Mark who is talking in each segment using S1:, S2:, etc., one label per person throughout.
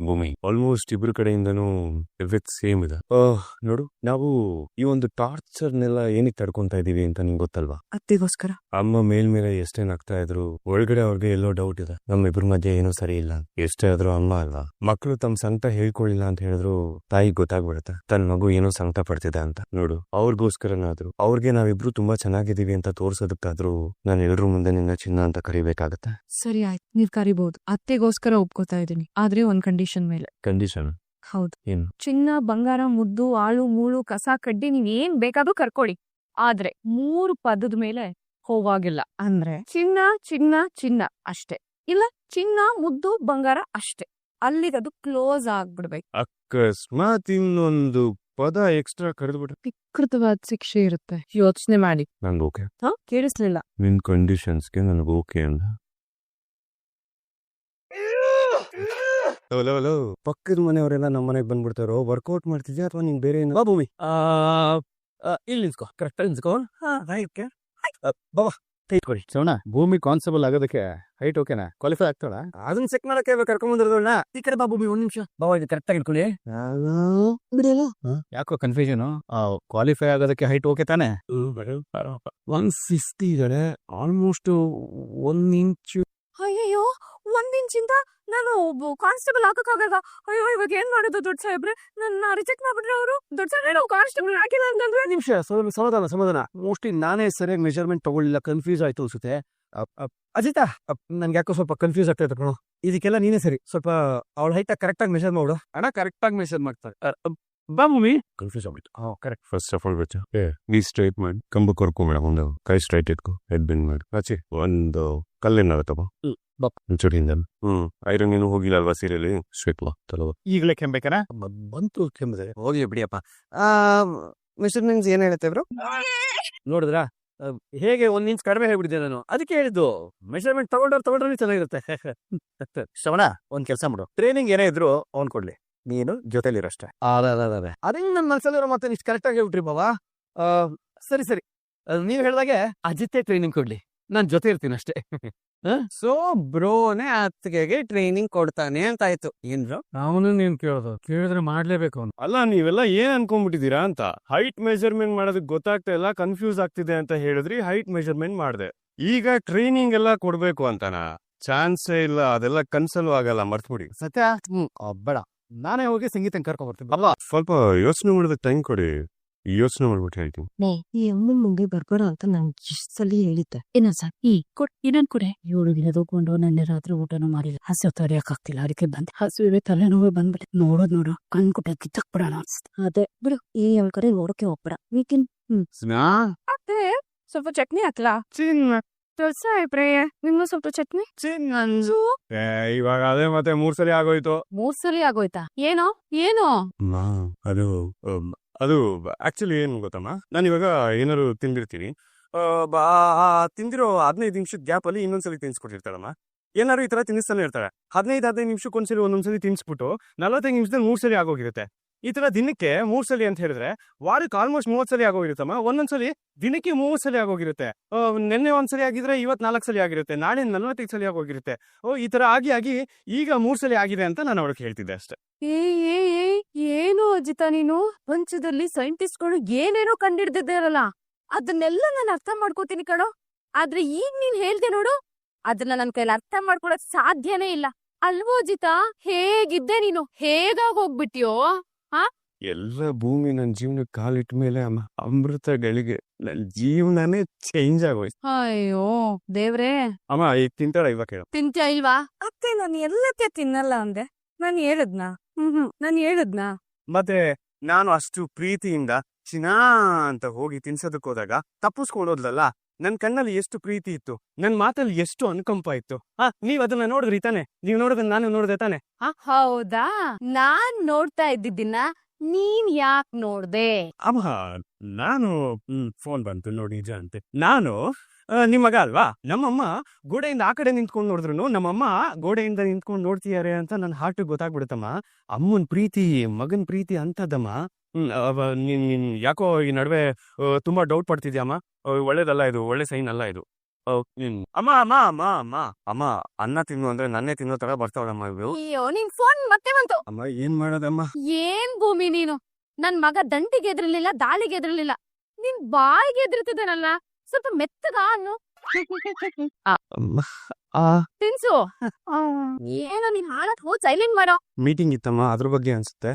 S1: ಭೂಮಿ ಆಲ್ಮೋಸ್ಟ್ ಇಬ್ರು ಕಡೆಯಿಂದನೂ ಎವ್ರಿಥ್ ಸೇಮ್ ಇದೆ. ನೋಡು, ನಾವು ಈ ಒಂದು ಟಾರ್ಚರ್ನೆಲ್ಲ ಏನಕ್ಕೆ ತಡ್ಕೊಂತಾ ಇದೀವಿ ಅಂತ ನಿಂಗೆ ಗೊತ್ತಲ್ವಾ?
S2: ಅತ್ತೆಗೋಸ್ಕರ.
S1: ಅಮ್ಮ ಮೇಲ್ಮೇಲೆ ಎಷ್ಟೇನಾಗ್ತಾ ಇದ್ರು ಒಳಗಡೆ ಅವ್ರಿಗೆ ಎಲ್ಲೋ ಡೌಟ್ ಇದೆ, ನಮ್ಮ ಇಬ್ರ ಮಧ್ಯೆ ಏನೋ ಸರಿ ಇಲ್ಲ. ಎಷ್ಟೇ ಆದ್ರೂ ಅಮ್ಮ ಅಲ್ವಾ. ಮಕ್ಕಳು ತಮ್ಮ ಸಂಕಟ ಹೇಳ್ಕೊಳ್ಳಿಲ್ಲ ಅಂತ ಹೇಳಿದ್ರು ತಾಯಿಗೆ ಗೊತ್ತಾಗ್ಬಿಡುತ್ತೆ ತನ್ನ ಮಗು ಏನೋ ಸಂಕಟ ಪಡ್ತಿದೆ ಅಂತ. ನೋಡು, ಅವ್ರಿಗೋಸ್ಕರನಾದ್ರು ಅವ್ರಿಗೆ ನಾವಿಬ್ರು ತುಂಬಾ ಚೆನ್ನಾಗಿದೀವಿ ಅಂತ ತೋರ್ಸೋದಕ್ಕಾದ್ರೂ ನಾನು ಎಲ್ರ ಮುಂದೆ ನಿನ್ನ ಚಿನ್ನ ಅಂತ ಕರಿಬೇಕಾಗತ್ತೆ.
S2: ಸರಿ ಆಯ್ತು, ನೀವ್ ಕರಿಬಹುದು. ಅತ್ತೆಗೋಸ್ಕರ ಒಪ್ಕೋತಾ ಇದೀನಿ, ಆದ್ರೆ ಒಂದ್ ಕಂಡೀಷನ್ ಮೇಲೆ.
S1: ಕಂಡೀಷನ್?
S2: ಹೌದು.
S1: ಏನು?
S2: ಚಿನ್ನ, ಬಂಗಾರ, ಮುದ್ದು, ಆಳು, ಮೂಳು, ಕಸ, ಕಡ್ಡಿ ನೀವ್ ಏನ್ ಬೇಕಾದ್ರೂ ಕರ್ಕೊಳ್ಳಿ, ಆದ್ರೆ 3 ಪದದ ಮೇಲೆ ಹೋವಾಗಿಲ್ಲ. ಅಂದ್ರೆ ಚಿನ್ನ ಚಿನ್ನ ಚಿನ್ನ ಅಷ್ಟೇ, ಇಲ್ಲ ಚಿನ್ನ, ಮುದ್ದು, ಬಂಗಾರ ಅಷ್ಟೇ. ಅಲ್ಲಿಗದು ಕ್ಲೋಸ್ ಆಗ್ಬಿಡ್ಬೇಕು.
S1: ಅಕಸ್ಮಾತ್ ಇನ್ನೊಂದು ಪದ ಎಕ್ಸ್ಟ್ರಾ ಕರೆದ್ಬಿಟ್ರೆ
S2: ವಿಕೃತವಾದ ಶಿಕ್ಷೆ ಇರುತ್ತೆ, ಯೋಚನೆ ಮಾಡಿ.
S1: ನಂಗೆ ಓಕೆ.
S2: ಕೇಳಿಸ್ಲಿಲ್ಲ?
S1: ನಿನ್ ಕಂಡೀಷನ್ಸ್ಗೆ ನನಗೆ ಓಕೆ ಅಂದ. ಪಕ್ಕದ ಮನೆಯವರೆಲ್ಲ ನಮ್ಮ ಮನೆಗೆ ಬಂದ್ಬಿಡ್ತಾರೋ? ವರ್ಕೌಟ್ ಮಾಡ್ತಿದ್ಯಾ ಅಥವಾ ನೀನ್ ಬೇರೆ ಏನೋ? ಭೂಮಿ ಇಲ್ಲಿ ನಿಲ್ಸ್ಕೋ, ಕರೆಕ್ಟ್ ನಿಲ್ಸ್ಕೋ. ಬಾಬಾ ಟೈಟ್ ಕೊಡಿ. ಸೋಣ, ಭೂಮಿ ಕಾನ್ಸ್ಟೇಬಲ್ ಆಗೋದಕ್ಕೆ ಹೈಟ್ ಓಕೆನಾ? ಕ್ವಾಲಿಫೈ ಆಗ್ತಾಳ? ಅದನ್ನ ಚೆಕ್ ಮಾಡಕ್ಕೆ ಕರ್ಕೊಂಡ್ ಬಂದಿರೋಣ. ಈ ಕಡೆ ಬಾ ಭೂಮಿ, 1 ನಿಮಿಷ. ಬಾಬಾ ಇದು ಕರೆಕ್ಟ್ ಆಗಿ ಇಟ್ಕೊಳ್ಳಿ. ಯಾಕೋ ಕನ್ಫ್ಯೂಷನ್? ಕ್ವಾಲಿಫೈ ಆಗೋದಕ್ಕೆ ಹೈಟ್ ಓಕೆ ತಾನೆ? 150 ಇದಾರೆ, ಆಲ್ಮೋಸ್ಟ್ 1 ಇಂಚು.
S2: ಅಯ್ಯಯ್ಯೋ, 1 ಇಂಚಿಂದ ನಾನು ಕಾನ್ಸ್ಟೇಬಲ್ ಹಾಕಕ್ಕಾಗಲ್ಲ. ಅಯ್ಯೋ, ಇವಾಗ ಏನ್ ಮಾಡೋದು ದೊಡ್ಡ ಸಾಹೇಬ್ರೆ? ನನ್ನ ರಿಜೆಕ್ಟ್ ಮಾಡ್ಬಿಟ್ರೆ ಅವರು. ದೊಡ್ಡ ಸಾಹೇಬ್ರೆ, ಕಾನ್ಸ್ಟೇಬಲ್ ಹಾಕಿಲ್ಲ ಅಂತಂದ್ರೆ.
S3: ನಿಮಿಷ, ಸಮಾಧಾನ. ಮೋಸ್ಟ್ಲಿ ನಾನೇ ಸರಿಯಾಗಿ ಮೆಜರ್ಮೆಂಟ್ ತಗೊಳ್ಳಿಲ್ಲ, ಕನ್ಫ್ಯೂಸ್ ಆಯ್ತು ಅನ್ಸುತ್ತೆ. ಅಜಿತಾ, ನನ್ಗೆ ಯಾಕೋ ಸ್ವಲ್ಪ ಕನ್ಫ್ಯೂಸ್ ಆಗ್ತಾ ಇತ್ತು ಕಣೋ. ಇದಕ್ಕೆಲ್ಲ ನೀನೇ ಸರಿ, ಸ್ವಲ್ಪ ಅವಳ ಹೈಟ್ ಕರೆಕ್ಟ್ ಆಗಿ ಮೆಜರ್ ಮಾಡು. ಅಣ್ಣ ಕರೆಕ್ಟ್ ಆಗಿ ಮೆಜರ್ ಮಾಡ್ತಾರೆ. ಬಾ ಭೂಮಿ.
S1: ಕನ್ಫ್ಯೂಸ್ ಆಗ್ಬಿಟ್ಟು. ಕರೆಕ್ಟ್. ಫಸ್ಟ್ ಆಫ್ ಆಲ್ ಬಿಟ್ಟು ನೀ ಸ್ಟ್ರೈಟ್ ಮಾಡಿ, ಕಂಬ ಕೊರ್ಕೊಂಬೇಡ, ಒಂದು ಕೈ ಸ್ಟ್ರೈಟ್ ಇಟ್ಕೊ, ಹೆಡ್ ಬೆಂಡ್ ಮಾಡಿ. ಆಚೆ ಒಂದು ಕಲ್ಲೇನಾಗತ್ತಪ್ಪ ಚೂರಿಂದ. ಐರನ್ ಏನು ಹೋಗಿಲ್ಲ ಅಲ್ವಾ ಸೀರೆಯಲ್ಲಿ? ಸ್ಟ್ರೈಟ್ ಬಾ ತಲವ.
S3: ಈಗಲೇ ಕೆಂಬೇಕನ
S1: ಬಂತು ಕೆಮ್ಮದೆ.
S3: ಹೋಗ್ಲಿ ಬಿಡಿಯಪ್ಪ. ಮೆಜರ್ಮೆಂಟ್ಸ್ ಏನ್ ಹೇಳುತ್ತೆ ಬ್ರೋ? ನೋಡಿದ್ರಾ ಹೇಗೆ 1 ಇಂಚ್ ಕಡಿಮೆ ಹೇಳ್ಬಿಟ್ಟಿದ್ದೆ ನಾನು. ಅದಕ್ಕೆ ಹೇಳಿದ್ದು ಮೆಜರ್ಮೆಂಟ್ ತಗೊಂಡ್ರೆ ಚೆನ್ನಾಗಿರುತ್ತೆ. ಶ್ರವಣ, ಒಂದ್ ಕೆಲಸ ಮಾಡು, ಟ್ರೈನಿಂಗ್ ಏನೇ ಇದ್ರು ಅವ್ನ್ ಕೊಡ್ಲಿ, ನೀನು ಜೊತೆಲಿರಷ್ಟೇ. ಅದೇ ನನ್ನ ಮನಸ್ಸಲ್ಲಿರೋ ಮತ್ತೆ ಇಷ್ಟು ಕರೆಕ್ಟ್ ಆಗಿ ಹೇಳ್ಬಿಟ್ರಿ ಬಾವಾ. ಸರಿ ನೀವ್ ಹೇಳ್ದಾಗೆ ಅಜಿತ್ತೆ ಟ್ರೈನಿಂಗ್ ಕೊಡ್ಲಿ, ನಾನ್ ಜೊತೆ ಇರ್ತೀನಿ ಅಷ್ಟೇ.
S4: ಸೊ ಬ್ರೋನೇ ಅತ್ತಿಗೆಗೆ ಟ್ರೈನಿಂಗ್ ಕೊಡ್ತಾನೆ ಅಂತ ಆಯ್ತು. ಏನ್ರು
S3: ಅವನು ನೀನ್ ಕೇಳಿದ್ರೆ ಮಾಡ್ಲೇಬೇಕು ಅವನು.
S1: ಅಲ್ಲ, ನೀವೆಲ್ಲ ಏನ್ ಅನ್ಕೊಂಡ್ಬಿಟ್ಟಿದೀರಾ ಅಂತ. ಹೈಟ್ ಮೆಜರ್ಮೆಂಟ್ ಮಾಡೋದಕ್ಕೆ ಗೊತ್ತಾಗ್ತಾ ಇಲ್ಲ, ಕನ್ಫ್ಯೂಸ್ ಆಗ್ತಿದೆ ಅಂತ ಹೇಳಿದ್ರಿ, ಹೈಟ್ ಮೆಜರ್ಮೆಂಟ್ ಮಾಡ್ದೆ. ಈಗ ಟ್ರೈನಿಂಗ್ ಎಲ್ಲ ಕೊಡ್ಬೇಕು ಅಂತನಾ? ಚಾನ್ಸೇ ಇಲ್ಲ, ಅದೆಲ್ಲ ಕನ್ಸಲ್ವ್ ಆಗಲ್ಲ, ಮರ್ತ್ಬಿಡಿ.
S3: ಸತ್ಯ ಬೇಡ, ನಾನೇ ಹೋಗಿ ಸಂಗೀತ ಕರ್ಕೊಂಡ್ ಬರ್ತೀನಿ. ಅಲ್ಲ,
S1: ಸ್ವಲ್ಪ ಯೋಚನೆ ಮಾಡೋದಕ್ಕೆ ಟೈಮ್ ಕೊಡಿ, ಯೋಚನೆ ಮಾಡ್ಬಿಟ್ಟು ಹೇಳ್ತೀನಿ.
S5: ಈ ಅಮ್ಮನ ಮುಂದೆ ಬರ್ಬೇಡ ಅಂತ ನಂಗೆ ಎಷ್ಟು ಸಲ ಹೇಳಿದ್ದೆ. ಏನ ಸರ್ ಇನ್ನೊಂದ್ ಕೊಡೆ. 7 ದಿನ ತಗೊಂಡು ನನ್ನ ರಾತ್ರಿ ಊಟನೂ ಮಾಡಿಲ್ಲ, ಹಸು ತಡೆಯಕ್ಕಾಗ್ತಿಲ್ಲ, ಅದಕ್ಕೆ ಬಂದೆ. ಹಸುವೆ ತಲೆನೋವು ಬಂದ್ಬಿಟ್ಟು ನೋಡು ಕಣ್ಕುಟ ಕಿತ್ತಕ್ ಬಿಡೋಣ ಅನ್ಸ್ತು. ಅದೇ ಬಿಡು, ಈ ಅವಳ ಕಡೆ ನೋಡಕ್ಕೆ ಹೋಗ್ಬೇಡ. ವೀಕೆಂಡ್
S2: ಅತ್ತೆ, ಸ್ವಲ್ಪ ಚಟ್ನಿ ಹಾಕ್ಲಾ? ಸಾಹೇಬ್ರೆ, ನಿಮ್ಗೂ ಸ್ವಲ್ಪ ಚಟ್ನಿ.
S1: ಇವಾಗ ಅದೇ ಮತ್ತೆ 3 ಸಲ ಆಗೋಯ್ತು.
S2: 3 ಸಲ ಆಗೋಯ್ತಾ? ಏನೋ
S1: ಅದು ಆಕ್ಚುಲಿ ಏನ್ ಗೊತ್ತಮ್ಮ, ನಾನು ಇವಾಗ ಏನಾದ್ರು ತಿಂದಿರ್ತೀನಿ, ತಿಂದಿರೋ 15 ನಿಮಿಷದ ಗ್ಯಾಪ್ ಅಲ್ಲಿ ಇನ್ನೊಂದ್ಸಲಿ ತಿನ್ಸ್ಕೊಟ್ಟಿರ್ತಾರಮ್ಮ. ಏನಾದ್ರು ಈ ತರ ತಿನ್ನಿಸ್ತಾನೆ ಇರ್ತಾರೆ. 15 ನಿಮಿಷಕ್ಕೆ ಒಂದೊಂದ್ಸಲಿ ತಿನ್ಸ್ಬಿಟ್ಟು 45 ನಿಮಿಷದಲ್ಲಿ 3 ಸಲ ಆಗೋಗಿರುತ್ತೆ. ಈ ತರ ದಿನಕ್ಕೆ 3 ಸಲ ಅಂತ ಹೇಳಿದ್ರೆ ವಾರಕ್ಕೆ ಆಲ್ಮೋಸ್ಟ್ 30 ಸಲ ಆಗೋಗಿರುತ್ತಮ್ಮ. ಒಂದೊಂದ್ಸಲಿ ದಿನಕ್ಕೆ 30 ಸಲ ಆಗೋಗಿರುತ್ತೆ. ನಿನ್ನೆ 1 ಸಲ ಆಗಿದ್ರೆ ಇವತ್ತು 4 ಸಲ ಆಗಿರುತ್ತೆ, ನಾಳೆ 45 ಸಲ ಆಗೋಗಿರುತ್ತೆ. ಈ ತರ ಆಗಿ ಈಗ 3 ಸಲ ಆಗಿದೆ ಅಂತ ನಾನು ಅವಳಿಗೆ ಹೇಳ್ತಿದ್ದೆ ಅಷ್ಟೇ.
S2: ಏನು ಅಜಿತಾ, ನೀನು ಪ್ರಪಂಚದಲ್ಲಿ ಸೈಂಟಿಸ್ಟ್ಗಳು ಏನೇನೋ ಕಂಡಿಡ್ದಿದ್ದಾರಲ್ಲ, ಅದನ್ನೆಲ್ಲ ನಾನು ಅರ್ಥ ಮಾಡ್ಕೋತೀನಿ ಕಣೋ. ಆದ್ರೆ ಈಗ ನೀನ್ ಹೇಳ್ದೆ ನೋಡು, ಅದನ್ನ ನನ್ ಕೈಲಿ ಅರ್ಥ ಮಾಡ್ಕೊಳಕ್ ಸಾಧ್ಯನೇ ಇಲ್ಲ. ಅಲ್ವೋ ಅಜಿತಾ? ಹೇಗಿದ್ದೆ ನೀನು, ಹೇಗಾಗ ಹೋಗ್ಬಿಟ್ಯೋ?
S1: ಎಲ್ಲ ಭೂಮಿ ನನ್ನ ಜೀವನಕ್ಕೆ ಕಾಲಿಟ್ಟ ಮೇಲೆ ಅಮ್ಮ, ಅಮೃತಗಳಿಗೆ ನನ್ನ ಜೀವನನೇ ಚೇಂಜ್ ಆಗೋಯ್ತು.
S2: ಅಯ್ಯೋ ದೇವ್ರೇ.
S1: ಅಮ್ಮ ಈಗ ತಿಂತಾಳ? ಇವಾಗ ಕೇಳ.
S2: ತಿಂತ್ಯಾ ಇಲ್ವಾ? ಅತ್ತೆ, ನಾನು ಎಲ್ಲತ್ತೆ ತಿನ್ನಲ್ಲ ಅಂದೆ. ನಾನು ಹೇಳದ್ನಾ?
S1: ಮತ್ತೆ ನಾನು ಅಷ್ಟು ಪ್ರೀತಿಯಿಂದ ಚಿನಾ ಅಂತ ಹೋಗಿ ತಿನ್ಸೋದಕ್ಕೆ ಹೋದಾಗ ತಪ್ಪಿಸ್ಕೊಂಡೋದ್ಲಲ್ಲ. ನನ್ ಕಣ್ಣಲ್ಲಿ ಎಷ್ಟು ಪ್ರೀತಿ ಇತ್ತು, ನನ್ ಮಾತಲ್ಲಿ ಎಷ್ಟು ಅನುಕಂಪ ಇತ್ತು. ನೀವ್ ಅದನ್ನ ನೋಡಿದ್ರಿ ತಾನೆ? ನೀವ್ ನೋಡಿದ್ರೆ ನಾನು ನೋಡ್ದೆ ತಾನೆ?
S2: ಹೌದಾ? ನಾನ್ ನೋಡ್ತಾ ಇದ್ದಿದ್ದನ್ನ ನೀನ್ ಯಾಕ್ ನೋಡ್ದೆ?
S1: ಅಮ್ಮ, ನಾನು ಫೋನ್ ಬಂತು ನೋಡಿ ನಿಜ ಅಂತೆ. ನಾನು ನಿಮ್ ಮಗ ಅಲ್ವಾ? ನಮ್ಮಮ್ಮ ಗೋಡೆಯಿಂದ ಆ ಕಡೆ ನಿಂತ್ಕೊಂಡು ನೋಡಿದ್ರು ನಮ್ಮಮ್ಮ ಗೋಡೆಯಿಂದ ನಿಂತ್ಕೊಂಡು ನೋಡ್ತಿದ್ದಾರೆ ಅಂತ ನನ್ನ ಹಾರ್ಟ್ ಗೊತ್ತಾಗ್ಬಿಡುತ್ತಮ್ಮ. ಅಮ್ಮನ್ ಪ್ರೀತಿ, ಮಗನ್ ಪ್ರೀತಿ ಅಂತದಮ್ಮ. ನೀನ್ ಯಾಕೋ ಈ ನಡುವೆ ತುಂಬಾ ಡೌಟ್ ಪಡ್ತಿದ್ಯಮ್ಮ. ಒಳ್ಳೇದಲ್ಲ ಇದು, ಒಳ್ಳೆ ಸೈನ್ ಅಲ್ಲ ಇದು. ಅಮ್ಮ ಅಮ್ಮ ಅಮ್ಮ ಅಮ್ಮ ಅಮ್ಮ ಅನ್ನ ತಿನ್ನು ಅಂದ್ರೆ ನನ್ನೇ ತಿನ್ನೋ ತರ ಬರ್ತಾವಳಮ್ಮ ಇವು.
S2: ಅಯ್ಯೋ ನಿನ್ ಫೋನ್ ಮತ್ತೆ ಬಂತು.
S1: ಅಮ್ಮ ಏನ್ ಮಾಡೋದಮ್ಮ?
S2: ಏನ್ ಭೂಮಿ ನೀನು? ನನ್ ಮಗ ದಂಟಿಗೆ ಎದ್ರಲಿಲ್ಲ, ದಾಳಿಗೆ ಎದ್ರಲಿಲ್ಲ, ನಿನ್ ಬಾಯಿಗೆ ಎದ್ರತಿದ್ದಾನಲ್ಲ, ಸ್ವಲ್ಪ ಮೆತ್ತಗ ಅನ್ನು
S1: ಅಮ್ಮ
S2: ತಿನ್ಸು. ಏನೋ ನೀನ್ ಹಾಳತ್ ಹೋದ್ ಸೈಲೆಂಟ್ ಮಾಡೋ.
S1: ಮೀಟಿಂಗ್ ಇತ್ತಮ್ಮ, ಅದ್ರ ಬಗ್ಗೆ ಅನ್ಸುತ್ತೆ.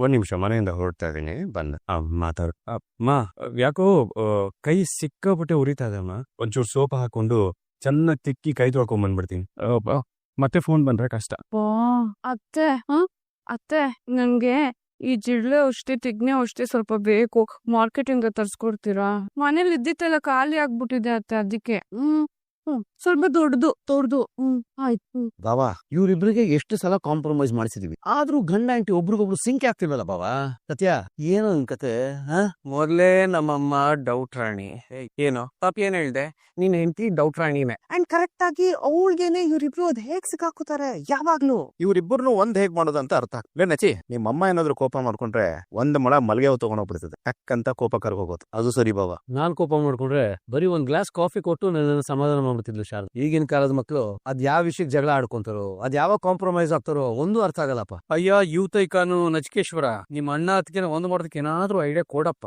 S1: ಒಂದ್ ನಿಮಿಷ, ಮನೆಯಿಂದ ಹೊರಡ್ತಾ ಇದೀನಿ, ಬಂದ ಮಾತಾಡ್. ಅಮ್ಮ ಯಾಕೋ ಕೈ ಸಿಕ್ಕಾಪಟ್ಟೆ ಉರಿತಾ ಇದೆ ಅಮ್ಮ. ಒಂಚೂರು ಸೋಪ್ ಹಾಕೊಂಡು ಚೆನ್ನಾಗಿ ತಿಕ್ಕಿ ಕೈ ತೊಳ್ಕೊಂಡ್ ಬಂದ್ಬಿಡ್ತೀನಿ. ಮತ್ತೆ ಫೋನ್ ಬಂದ್ರೆ ಕಷ್ಟ.
S2: ಅತ್ತೆ ಅತ್ತೆ, ನನ್ಗೆ ಈ ಜಿಡ್ಲೆ ಔಷಧಿ, ತಿಗ್ನೆ ಔಷಧಿ ಸ್ವಲ್ಪ ಬೇಕು. ಮಾರ್ಕೆಟಿಂದ ತರ್ಸ್ಕೊಡ್ತೀರಾ? ಮನೇಲಿ ಇದ್ದಿತ್ತೆಲ್ಲ ಖಾಲಿ ಆಗ್ಬಿಟ್ಟಿದೆ ಅತ್ತೆ, ಅದಕ್ಕೆ. ಸ್ವಲ್ಪ ದೊಡ್ಡದು. ಆಯ್ತು.
S3: ಬಾವಾ, ಇವ್ರಿಬ್ರಿಗೆ ಎಷ್ಟು ಸಲ ಕಾಂಪ್ರಮೈಸ್ ಮಾಡಿಸಿದೀವಿ, ಆದ್ರೂ ಗಂಡ ಹೆಂಡತಿ ಒಬ್ರಿಗೊಬ್ರು ಸಿಂಕ್ ಆಗ್ತಿಲ್ವಲ್ಲ ಬಾವಾ. ಸತ್ಯ, ಏನೋ ನಿನ್ ಕತೆ?
S4: ಮೊದ್ಲೇ ನಮ್ಮಮ್ಮ ಡೌಟ್ ರಾಣಿ. ಏನೋ ಪಾಪ ಏನ್ ಹೇಳ್ದೆ, ನಿನ್ ಹೆಂಡತಿ ಡೌಟ್ ರಾಣಿನೇ. ಅಂಡ್ ಕರೆಕ್ಟ್ ಆಗಿ ಅವಳಿಗೇನೆ ಇವ್ರಿಬ್ರು ಅದ್ ಹೇಗ್ ಸಿಕ್ಕಾಕೋತಾರೆ ಯಾವಾಗ್ಲೂ.
S6: ಇವ್ರಿಬ್ಬರನ್ನು ಒಂದ್ ಹೇಗ್ ಮಾಡೋದಂತ ಅರ್ಥ ಆಗ್ತದೆ. ನಚಿ, ನಿಮ್ಮಮ್ಮ ಏನಾದ್ರು ಕೋಪ ಮಾಡ್ಕೊಂಡ್ರೆ ಒಂದ್ ಮೊಳ ಮಲ್ಗೆ ತಗೊಂಡೋಗ್ಬಿಡ್ತದೆ, ಟಕ್ಕಂತ ಕೋಪ ಕರ್ಗೋಗೋದು. ಅದು ಸರಿ ಬಾವ.
S3: ನಾನ್ ಕೋಪ ಮಾಡ್ಕೊಂಡ್ರೆ ಬರೀ ಒಂದ್ ಗ್ಲಾಸ್ ಕಾಫಿ ಕೊಟ್ಟು ನನ್ನ ಸಮಾಧಾನ ಮಾಡ್ಬಿಡ್ತಿದ್ಲು ಶಾರದಾ. ಈಗಿನ ಕಾಲದ ಮಕ್ಳು ಅದ್ ಯಾವ ವಿಷಯಕ್ಕೆ ಜಗಳ ಆಡ್ಕೊಂತಾರೋ, ಅದ್ ಯಾವ ಕಾಂಪ್ರಮೈಸ್ ಆಗ್ತಾರೋ ಒಂದು ಅರ್ಥ ಆಗಲ್ಲಪ್ಪ.
S4: ಅಯ್ಯ ಯೂತೈಕಾನು ನಚಿಕೇಶ್ವರ, ನಿಮ್ ಅಣ್ಣ ಅದಕ್ಕೆ ಒಂದ್ ಮಾಡೋದಕ್ಕೆ ಏನಾದ್ರೂ ಐಡಿಯಾ ಕೊಡಪ್ಪ.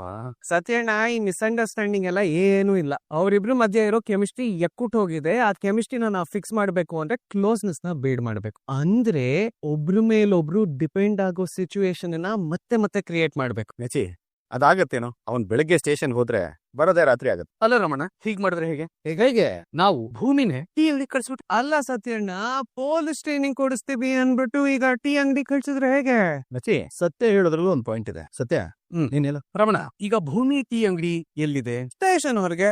S4: ಸತ್ಯಣ್ಣ, ಈ ಮಿಸ್ಅಂಡರ್ಸ್ಟ್ಯಾಂಡಿಂಗ್ ಎಲ್ಲ ಏನೂ ಇಲ್ಲ. ಅವ್ರಿಬ್ರು ಮಧ್ಯೆ ಇರೋ ಕೆಮಿಸ್ಟ್ರಿ ಎಕ್ಕುಟ್ ಹೋಗಿದೆ. ಆ ಕೆಮಿಸ್ಟ್ರಿನ ನಾವು ಫಿಕ್ಸ್ ಮಾಡ್ಬೇಕು ಅಂದ್ರೆ ಕ್ಲೋಸ್ನೆಸ್ ನ ಬೇಡ್ ಮಾಡ್ಬೇಕು. ಅಂದ್ರೆ ಒಬ್ರ ಮೇಲೊಬ್ರು ಡಿಪೆಂಡ್ ಆಗೋ ಸಿಚುವೇಶನ್ ಮತ್ತೆ ಕ್ರಿಯೇಟ್ ಮಾಡ್ಬೇಕು.
S6: ನಚಿ, ಅದಾಗತ್ತೇನೋ. ಅವ್ನ್ ಬೆಳಗ್ಗೆ ಸ್ಟೇಷನ್ ಹೋದ್ರೆ ಬರೋದೇ ರಾತ್ರಿ ಆಗತ್ತೆ.
S4: ಅಲ್ಲ ರಮಣ, ಹೀಗ್ ಮಾಡಿದ್ರೆ ಹೇಗೆ? ಹೇಗೆ ನಾವು ಭೂಮಿನೇ ಟೀ ಅಂಗಡಿ ಕಳ್ಸ್ಬಿಟ್ಟು. ಅಲ್ಲ ಸತ್ಯಣ್ಣ, ಪೊಲೀಸ್ ಟ್ರೈನಿಂಗ್ ಕೊಡಿಸ್ತೀವಿ ಅನ್ಬಿಟ್ಟು ಈಗ ಟೀ ಅಂಗಡಿ ಕಳ್ಸಿದ್ರೆ ಹೇಗೆ?
S6: ನಚಿ, ಸತ್ಯ ಹೇಳೋದ್ರಲ್ಲೂ ಒಂದ್ ಪಾಯಿಂಟ್ ಇದೆ. ಸತ್ಯ, ನೀನೆಲ್ಲ
S4: ರಮಣ, ಈಗ ಭೂಮಿ ಟೀ ಅಂಗಡಿ ಎಲ್ಲಿದೆ? ಸ್ಟೇಷನ್ ಹೊರಗೆ.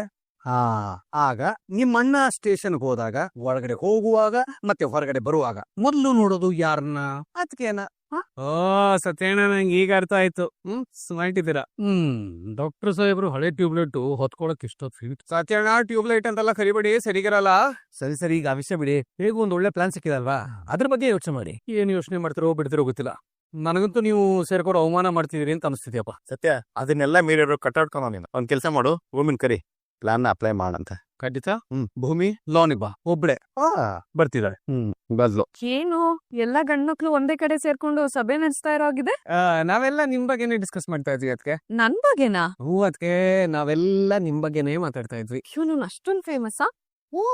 S4: ಆಗ ನಿಮ್ಮಣ್ಣ ಸ್ಟೇಷನ್ಗೆ ಹೋದಾಗ, ಒಳಗಡೆ ಹೋಗುವಾಗ ಮತ್ತೆ ಹೊರಗಡೆ ಬರುವಾಗ ಮೊದ್ಲು ನೋಡೋದು ಯಾರನ್ನ? ಅದಕ್ಕೇನ? ಓ ಸತ್ಯಣ್ಣ, ನಂಗೆ ಈಗ ಅರ್ಥ ಆಯ್ತು. ಸ್ಮಾರ್ಟ್ ಇದ್ದೀರಾ.
S3: ಡಾಕ್ಟರ್ ಸಾಹೇಬ್ರು ಹಳೆ ಟ್ಯೂಬ್ಲೈಟ್ ಹೊತ್ಕೊಳಕ್ ಇಷ್ಟೊತ್ತು.
S4: ಸತ್ಯಣ್ಣ, ಟ್ಯೂಬ್ಲೈಟ್ ಅಂತೆಲ್ಲ ಕರಿಬೇಡಿ, ಸರಿಗಿರಲ್ಲ.
S3: ಸರಿ, ಈಗ ಆ ವಿಷಯ ಬಿಡಿ. ಹೇಗೂ ಒಂದ್ ಒಳ್ಳೆ ಪ್ಲಾನ್ ಸಿಕ್ಕಿದಲ್ವಾ, ಅದ್ರ ಬಗ್ಗೆ ಯೋಚನೆ ಮಾಡಿ. ಏನ್ ಯೋಚನೆ ಮಾಡ್ತಿರೋ ಬಿಡ್ತಿರೋ ಗೊತ್ತಿಲ್ಲ. ನನಗಂತೂ ನೀವು ಸೇರ್ಕೊಂಡು ಅವಮಾನ ಮಾಡ್ತಿದೀರಿ ಅಂತ ಅನಿಸ್ತಿದ್ಯಪ್ಪ.
S6: ಸತ್ಯ, ಅದನ್ನೆಲ್ಲ ಮೀರಿರೋ ಕಟ್ಟಾಡ್ಕೊಳ ನೀನು. ಒಂದ್ ಕೆಲ್ಸ ಮಾಡು, ಭೂಮಿನ್ ಕರಿ, ಪ್ಲಾನ್ ನ ಅಪ್ಲೈ ಮಾಡಂತ.
S4: ಖಂಡಿತ. ಭೂಮಿ ಲಾನಿಗ್ ಬಾ, ಒಬ್ಳೆ ಬರ್ತಿದ್ದಾರೆ.
S6: ಬದ್ಲು
S2: ಏನು ಎಲ್ಲಾ ಗಂಡ್ಮಕ್ಳು ಒಂದೇ ಕಡೆ ಸೇರ್ಕೊಂಡು ಸಭೆ ನಡೆಸ್ತಾ ಇರೋ ಆಗಿದೆ?
S4: ನಾವೆಲ್ಲ ನಿಮ್ ಬಗ್ಗೆನೇ ಡಿಸ್ಕಸ್ ಮಾಡ್ತಾ ಇದ್ವಿ. ಅದಕ್ಕೆ
S2: ನನ್ ಬಗ್ಗೆನಾ?
S4: ಅದಕ್ಕೆ ನಾವೆಲ್ಲ ನಿಮ್ ಬಗ್ಗೆನೇ ಮಾತಾಡ್ತಾ ಇದ್ವಿ.
S2: ಇವನು ಅಷ್ಟೊಂದ್ ಫೇಮಸ್?
S4: ಓ,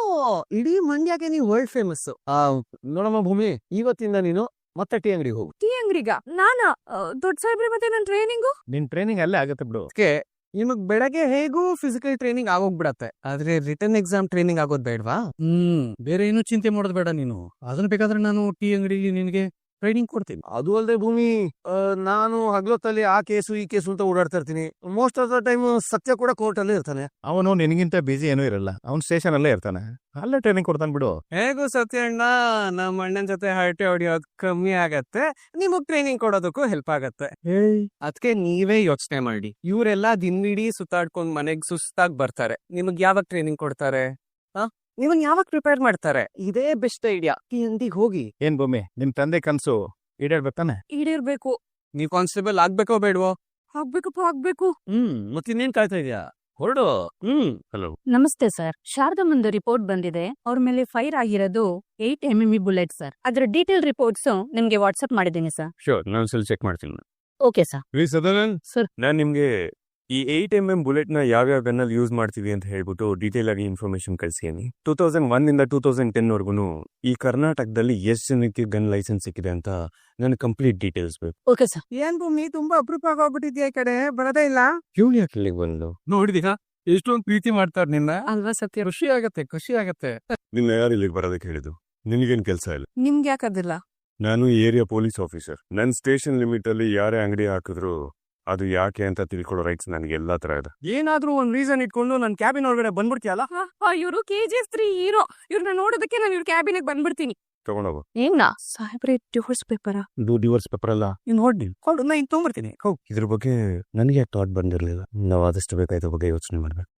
S4: ಇಡೀ ಮಂಡ್ಯಗೆ ನೀವು ವರ್ಲ್ಡ್ ಫೇಮಸ್.
S3: ನೋಡಮ್ಮ ಭೂಮಿ, ಇವತ್ತಿಂದ ನೀನು ಮತ್ತೆ ಟೀ ಅಂಗಡಿಗೆ ಹೋಗು.
S2: ಟೀ ಅಂಗಡಿಗ? ನಾನಾ? ದೊಡ್ಡ ಸಾಹೇಬ್ರೆ, ಮತ್ತೆ ನನ್ ಟ್ರೈನಿಂಗು?
S6: ನಿನ್ ಟ್ರೈನಿಂಗ್ ಅಲ್ಲೇ ಆಗತ್ತೆ ಬಿಡು.
S4: ಅದಕ್ಕೆ ನಿಮಗ್ ಬೆಳಗ್ಗೆ ಹೇಗೂ ಫಿಸಿಕಲ್ ಟ್ರೈನಿಂಗ್ ಆಗೋಗ್ಬಿಡತ್ತೆ, ಆದ್ರೆ ರಿಟರ್ನ್ ಎಕ್ಸಾಮ್ ಟ್ರೈನಿಂಗ್ ಆಗೋದ್ ಬೇಡವಾ?
S3: ಬೇರೆ ಏನು ಚಿಂತೆ ಮಾಡೋದು ಬೇಡ ನೀನು. ಅದನ್ನ ಬೇಕಾದ್ರೆ ನಾನು ಟೀ ಅಂಗಡಿಗೆ ನಿನ್ಗೆ ಟ್ರೈನಿಂಗ್ ಕೊಡ್ತೀನಿ.
S6: ಅದು ಅಲ್ಲದೆ ಭೂಮಿ, ನಾನು ಹಗ್ಲೊತ್ತಲ್ಲಿ ಆ ಕೇಸು ಈ ಕೇಸು ಅಂತ ಓಡಾಡ್ತಾ ಇರ್ತೀನಿ. ಮೋಸ್ಟ್ ಆಫ್ ದ ಟೈಮ್ ಸತ್ಯ ಕೂಡ ಕೋರ್ಟ್ ಅಲ್ಲೇ ಇರ್ತಾನೆ. ಅವನು ನಿನಗಿಂತ ಬಿಸಿ ಏನೂ ಇರಲ್ಲ, ಅವ್ನು ಸ್ಟೇಷನ್ ಅಲ್ಲೇ ಇರ್ತಾನೆ, ಅಲ್ಲೇ ಟ್ರೈನಿಂಗ್ ಕೊಡ್ತಾನೆ ಬಿಡು.
S4: ಹೇಗೂ ಸತ್ಯ ಅಣ್ಣ, ನಮ್ಮ ಅಣ್ಣನ ಜೊತೆ ಹರಟೆ ಹೊಡಿಯೋದು ಕಮ್ಮಿ ಆಗತ್ತೆ, ನಿಮಗ್ ಟ್ರೈನಿಂಗ್ ಕೊಡೋದಕ್ಕೂ ಹೆಲ್ಪ್ ಆಗತ್ತೆ. ಅದಕ್ಕೆ ನೀವೇ ಯೋಚನೆ ಮಾಡಿ. ಇವರೆಲ್ಲ ದಿನವಿಡೀ ಸುತ್ತಾಡ್ಕೊಂಡ್ ಮನೆಗ್ ಸುಸ್ತಾಗ್ ಬರ್ತಾರೆ, ನಿಮಗ್ ಯಾವಾಗ ಟ್ರೈನಿಂಗ್ ಕೊಡ್ತಾರೆ? ನಿಮಗ್ ಯಾವಾಗ ಪ್ರಿಪೇರ್ ಮಾಡ್ತಾರೆ? ಇದೇ ಬೆಸ್ಟ್ ಐಡಿಯಾ. ಈ ಅಂಗಡಿಗೆ ಹೋಗಿ.
S6: ಏನ್ ಭೂಮಿ, ನಿಮ್ ತಂದೆ ಕನ್ಸು ಈಡೇರ್ಬೇಕಾನೆ?
S2: ಈಡೇರ್ಬೇಕು.
S4: ನೀವ್ ಕಾನ್ಸ್ಟೇಬಲ್ ಆಗ್ಬೇಕೋ ಬೇಡವೋ?
S2: ಆಗ್ಬೇಕು.
S3: ಮತ್ತಿನ್ನೇನ್ ಕಾಯ್ತಾ ಇದೆಯಾ, ಹೊರಡು.
S1: ಹಲೋ,
S5: ನಮಸ್ತೆ ಸರ್, ಶಾರದಮ್ಮಂದು ರಿಪೋರ್ಟ್ ಬಂದಿದೆ. ಅವ್ರ ಮೇಲೆ ಫೈರ್ ಆಗಿರೋದು 8 mm ಬುಲೆಟ್ ಸರ್. ಅದ್ರ ಡೀಟೇಲ್ ರಿಪೋರ್ಟ್ಸ್ ನಿಮ್ಗೆ ವಾಟ್ಸ್ಆಪ್ ಮಾಡಿದ್ದೀನಿ ಸರ್.
S1: ಶೋರ್, ನಾನು ಸ್ವಲ್ಪ ಚೆಕ್ ಮಾಡ್ತೀನಿ.
S5: Okay sir.
S1: ಸದನನ್
S5: ಸರ್.
S1: ನಾನು ನಿಮ್ಗೆ ಈ 8 mm ಬುಲೆಟ್ ನ ಯಾವ್ಯಾವ ಗನ್ನಲ್ಲಿ ಯೂಸ್ ಮಾಡ್ತೀವಿ ಅಂತ ಹೇಳ್ಬಿಟ್ಟು ಡೀಟೇಲ್ ಆಗಿ ಇನ್ಫಾರ್ಮೇಶನ್ ಕಳ್ಸಿದೀನಿ. 2001 ಇಂದ 2010 ವರ್ಗುನು ಈ ಕರ್ನಾಟಕದಲ್ಲಿ ಎಷ್ಟು ಜನಕ್ಕೆ ಗನ್ ಲೈಸೆನ್ಸ್ ಸಿಕ್ಕಿದೆ ಅಂತ ನನ್ ಕಂಪ್ಲೀಟ್ ಡೀಟೇಲ್ಸ್ ಬೇಕು.
S5: Okay sir.
S4: ಏನ್ ಭೂಮಿ, ತುಂಬಾ ಅಪರೂಪ ಆಗೋಗ್ಬಿಟ್ಟಿದ್ಯಾ, ಈ ಕಡೆ ಬರೋದೇ ಇಲ್ಲ.
S1: ಇವ್ನು ಯಾಕೆ ಇಲ್ಲಿಗೆ ಬಂದು?
S4: ನೋಡಿದೀಗ ಎಷ್ಟೊಂದು ಪ್ರೀತಿ ಮಾಡ್ತಾರ ನಿನ್ನ.
S2: ಅಲ್ವಾ ಸತ್ಯ?
S4: ಖುಷಿ ಆಗತ್ತೆ.
S1: ನಿನ್ನ ಯಾರು ಇಲ್ಲಿಗೆ ಬರೋದಕ್ಕೆ ಹೇಳಿದ್ದು? ನಿನಗೇನ್ ಕೆಲಸ ಇಲ್ಲ?
S2: ನಿಮ್ಗೆ ಯಾಕದಿಲ್ಲ?
S1: ನಾನು ಏರಿಯಾ ಪೊಲೀಸ್ ಆಫೀಸರ್. ನನ್ ಸ್ಟೇಷನ್ ಲಿಮಿಟ್ ಅಲ್ಲಿ ಯಾರೇ ಅಂಗಡಿ ಹಾಕಿದ್ರು ಅದು ಯಾಕೆ ಅಂತ ತಿಳ್ಕೊಳ್ಳೋ ರೈಟ್ಸ್ ನನಗೆ ಎಲ್ಲಾ ತರ ಇದೆ.
S4: ಏನಾದ್ರೂ ಒಂದ್ ರೀಸನ್ ಇಟ್ಕೊಂಡು ನನ್ ಕ್ಯಾಬಿನ್ ಒಳಗಡೆ ಬಂದ್ಬಿಡ್ತೀಯಲ್ಲ?
S2: ಇವರು KGF3 ಹೀರೋ. ಇವ್ರನ್ನ ನೋಡೋದಕ್ಕೆ ನಾನು ಇವ್ರ ಕ್ಯಾಬಿನಿಗೆ ಬಂದ್ಬಿಡ್ತೀನಿ.
S1: ತಗೊಂಡೋಗು.
S2: ಏನ ಸಾಹೇಬ್ರೆ, ಡಿವೋರ್ಸ್ ಪೇಪರ್?
S1: ಡಿವೋರ್ಸ್ ಪೇಪರ್ ಅಲ್ಲ,
S4: ನೀನ್ ನೋಡಿ ಕೊಡು, ನಾ ಇನ್ ತೊಗೊಂಡ್ಬರ್ತೀನಿ.
S1: ಇದ್ರ ಬಗ್ಗೆ ನನಗೆ ಥಾಟ್ ಬಂದಿರ್ಲಿಲ್ಲ. ನಾವು ಆದಷ್ಟು ಬೇಕಾಯ್ತು ಬಗ್ಗೆ ಯೋಚನೆ ಮಾಡ್ಬೇಕು.